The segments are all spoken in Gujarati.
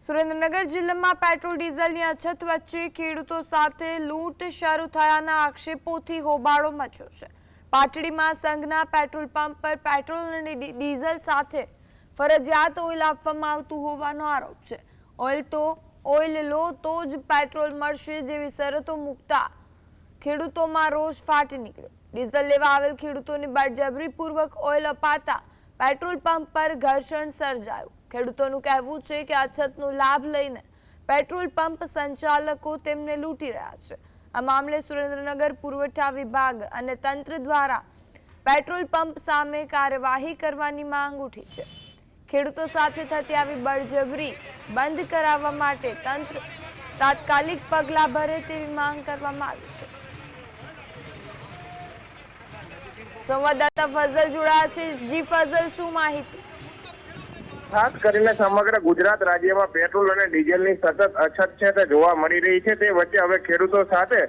સુરેન્દ્રનગર જિલ્લામાં પેટ્રોલ ડીઝલની અછત વચ્ચે ખેડૂતો સાથે લૂંટ શરૂ થયાના આક્ષેપોથી હોબાળો મચ્યો છે। પાટડીમાં સંઘના પેટ્રોલ પંપ પર પેટ્રોલ અને ડીઝલ સાથે ફરજિયાત ઓઇલ આપવામાં આવતું હોવાનો આરોપ છે। ઓઇલ લો તો જ પેટ્રોલ મળશે જેવી શરતો મૂકતા ખેડૂતોમાં રોષ ફાટી નીકળ્યો। ડીઝલ લેવા આવેલ ખેડૂતોને બળજબરીપૂર્વક ઓઇલ અપાતા પેટ્રોલ પંપ પર ઘર્ષણ સર્જાયું। ખેડૂતોનું કહેવું છે કે અછતનો લાભ લઈને પેટ્રોલ પંપ સંચાલકો તેમને લૂંટી રહ્યા છે। આ મામલે સુરેન્દ્રનગર પુરવઠા વિભાગ અને તંત્ર દ્વારા પેટ્રોલ પંપ સામે કાર્યવાહી કરવાની માંગ ઉઠી છે। ખેડૂતો સાથે થતી આવી બળજબરી બંધ કરાવવા માટે તંત્ર તાત્કાલિક પગલાં ભરે તેવી માંગ કરવામાં આવી છે। સંવાદદાતા ફઝલ જોડાયા છે। જી ફઝલ, શું માહિતી? ખાસ કરીને સમગ્ર ગુજરાત રાજ્યમાં પેટ્રોલ અને ડીઝલની સતત અછત છે તે જોવા મળી રહી છે। તે વચ્ચે હવે ખેડૂતો સાથે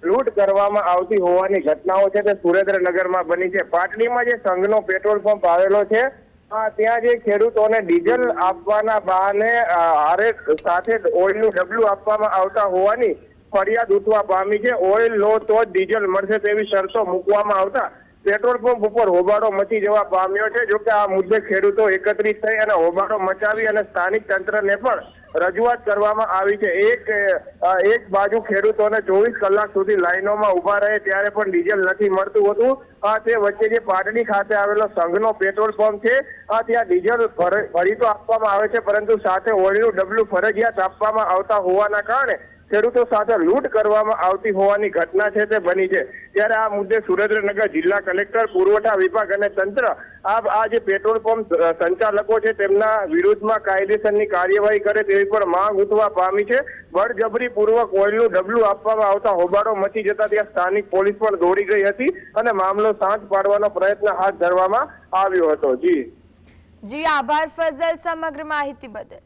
લૂંટ કરવામાં આવતી હોવાની ઘટનાઓ છે તે સુરેન્દ્રનગરમાં બની છે। પાટડીમાં જે સંઘનો પેટ્રોલ પંપ આવેલો છે ત્યાં જે ખેડૂતોને ડીઝલ આપવાના બહાને હારે સાથે ઓઇલનું ડબલું આપવામાં આવતા હોવાની ફરિયાદ ઉઠવા પામી છે। ઓઇલ લો તો જ ડીઝલ મળશે તેવી શરતો મૂકવામાં આવતા પેટ્રોલ પંપ ઉપર હોબાળો મચી જવા પામ્યો છે। જોકે આ મુદ્દે ખેડૂતો એકત્રિત થઈ અને હોબાળો મચાવી અને સ્થાનિક તંત્રને પણ રજૂઆત કરવામાં આવી છે। એક બાજુ ખેડૂતોને 24 કલાક સુધી લાઈનોમાં ઉભા રહે ત્યારે પણ ડીઝલ નથી મળતું હતું। તે વચ્ચે જે પાટડી ખાતે આવેલો સંઘનો પેટ્રોલ પંપ છે ત્યાં ડીઝલ ભરી તો આપવામાં આવે છે, પરંતુ સાથે ઓઇલનું ડબલું ફરજિયાત આપવામાં આવતા હોવાના કારણે ખેડૂતો સાથે લૂંટ કરવામાં આવતી હોવાની ઘટના છે તે બની છે। ત્યારે આ મુદ્દે સુરેન્દ્રનગર જિલ્લા કલેક્ટર, પુરવઠા વિભાગ અને તંત્ર આ જે પેટ્રોલ પંપ સંચાલકો છે તેમના વિરુદ્ધમાં કાયદેસરની કાર્યવાહી કરે તેવી પણ માંગ ઉઠવા પામી છે। બળજબરીપૂર્વક ઓઇલનું ડબલું આપવામાં આવતા હોબાળો મચી જતા ત્યાં સ્થાનિક પોલીસ પણ દોડી ગઈ હતી અને મામલો શાંત પાડવાનો પ્રયત્ન હાથ ધરવામાં આવ્યો હતો। જી આભાર ફઝલ સમગ્ર માહિતી બદલ।